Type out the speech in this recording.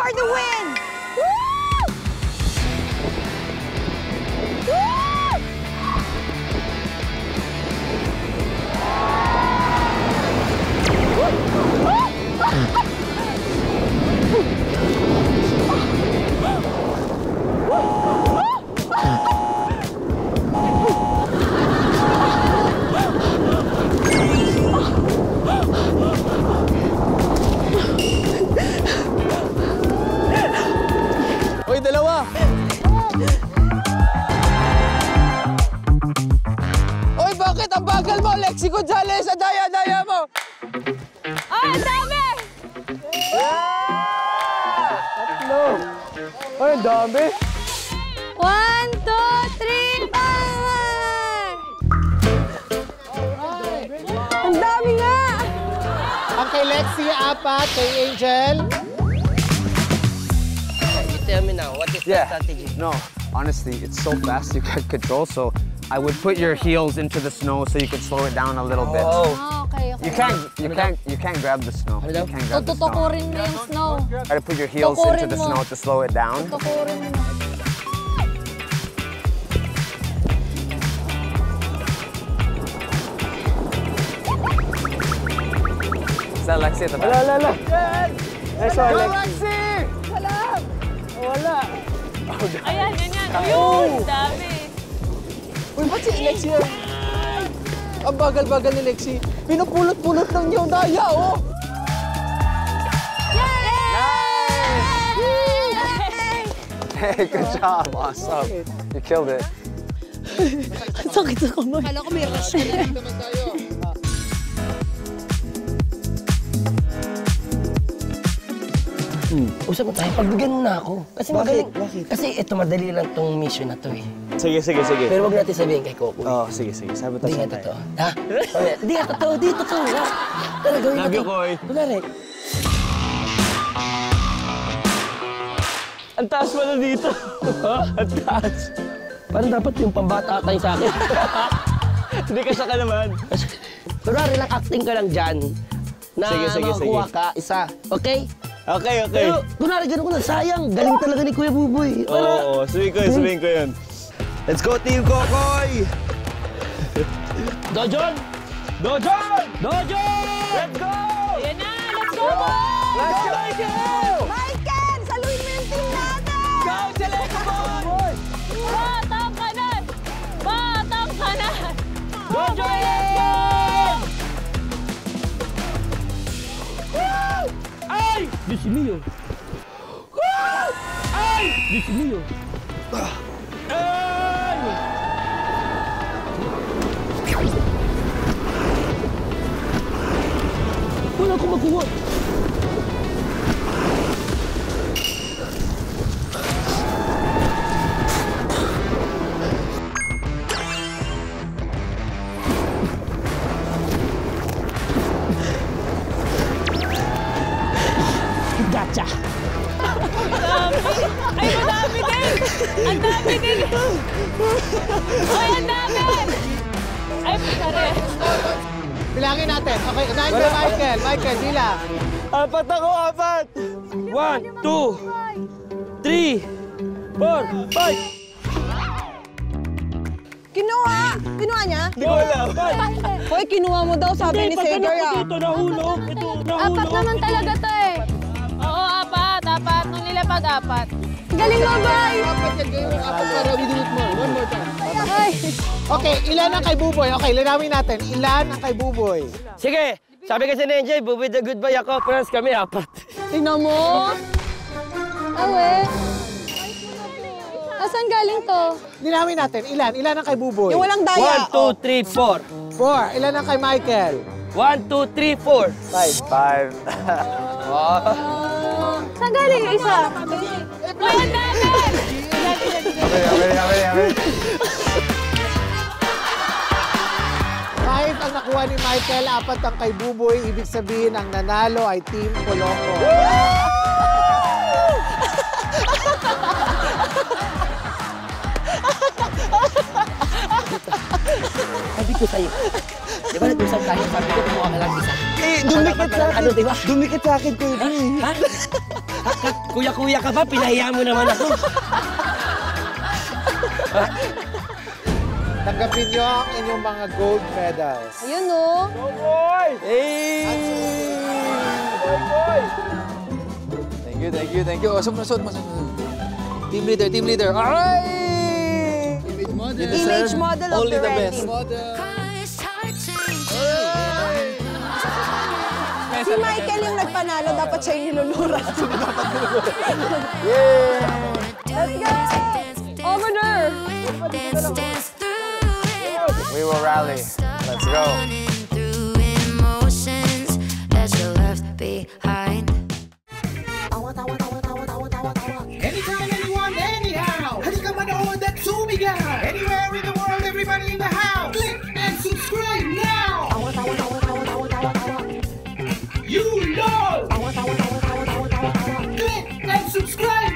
for the win! Uy, dalawa! Uy, bakit ang bagal mo? Lexi Gonzalez, ang daya-daya mo! Ay, ang dami! Tatlo! Ay, ang dami! 1, 2, 3, 4! Ang dami nga! Ang kay Lexi, 4. Kay Angel. Tell me now, what is the strategy? No, honestly, it's so fast you can't control. So I would put your heels into the snow so you could slow it down a little bit. Oh, okay, okay. You can't grab the snow. You can't grab the snow. Tutukurin mo yung snow. Try to put your heels into the snow to slow it down. Tutukurin mo. Is that Lexi at the back? Wala. Nice one, Lexi! Wala. Ayan, ganyan. Ayun, dami. Uy, ba't si Lexi yan? Ang bagal-bagal ni Lexi. Pinupulot-pulot lang niya ang daya, oh! Hey, good job. Awesome. You killed it. Sakit sa kamay. Kala ko may rush na naman tayo. Usap mo tayo, pagbigyan mo na ako. Kasi magaling. Kasi ito, madali lang tong mission na to eh. Sige. Pero wag natin sabihin kay Coco. Oh, sige. Sabi Hindi nga totoo. Ha? Hindi nga totoo, di totoo. Tara, gawin natin. Love you, Koy. Kunwari. Ang taas mo na dito. Ang taas. Parang dapat yung pambata tayo sa akin. Hindi ka saka naman. Kunwari lang, acting ka lang dyan. Na Sige. makakuha ka isa. Okay? Okay. Pero kunwari ganun ko lang, sayang. Galing talaga ni Kuya Buboy. Oo, sabihin ko yun. Let's go, Team Kokoy! Dojon! Let's go! Ayan na, let's go! Let's go, Michael! Michael, saluhin mo yung team natin! Go, Chaleco Boy! Batang kanan! Batang kanan! Dojo! Ay! Dios mío! Ay! Dios mío! Wala akong makuha. Gotcha! Ay, madami din! Ang dami din! Ay, ang dami! Ay, pare. Bilangin natin. Okay, unahin ko Michael. Michael, bilang. 4 ako, 4! 1, 2, 3, 4, 5! Kinuha niya? Hindi ko alam. Hoy, kinuha mo daw, sabi ni Cedar ah. Ito, nahulog. Ito, nahulog. Apat naman talaga to eh. Oo, apat. Nung nilapag-apat. Galing mo, boy! 4 yan, kayo 4 para we do it more. One more time. Ay! Okay, ilan ang kay Buboy? Okay, linawin natin. Ilan ang kay Buboy? Sige, sabi kasi ni NJ, Buboy the good boy ako. Friends kami, 4. Tingnan mo. Awe. Asan galing to? Linawin natin. Ilan ang kay Buboy? Yung walang daya. 1, 2, 3, 4. 4. Ilan ang kay Michael? 1, 2, 3, 4. 5. Saan galing yung isa? Uy, ang dami! Ready. 5 ang nakuha ni Michael, 4 ang kay Buboy. Ibig sabihin, ang nanalo ay Team Colombo. Sabi ko sa'yo. Di ba nag-usap tayo? Sabi ko, kumuha ka lang isa. Dumikit sa akin. Ano, di ba? Dumikit sa akin ko yun. Ha? Kuya-kuya ka ba? Pinahiya mo naman ako. Tanggapin niyo ang inyong mga gold medals. Ayun, no? Thank you. Oh, sumunod. Team leader. Alright! Image model of Only the the red best. team. Si Michael yung nagpanalo, dapat siya yung nilulura. Let's go! Over there! We will rally. Let's go. Anytime, anyone, anyhow. Halika manood at sumigaw. Anywhere in the world, everybody in the house. Click and subscribe now. You know. Click and subscribe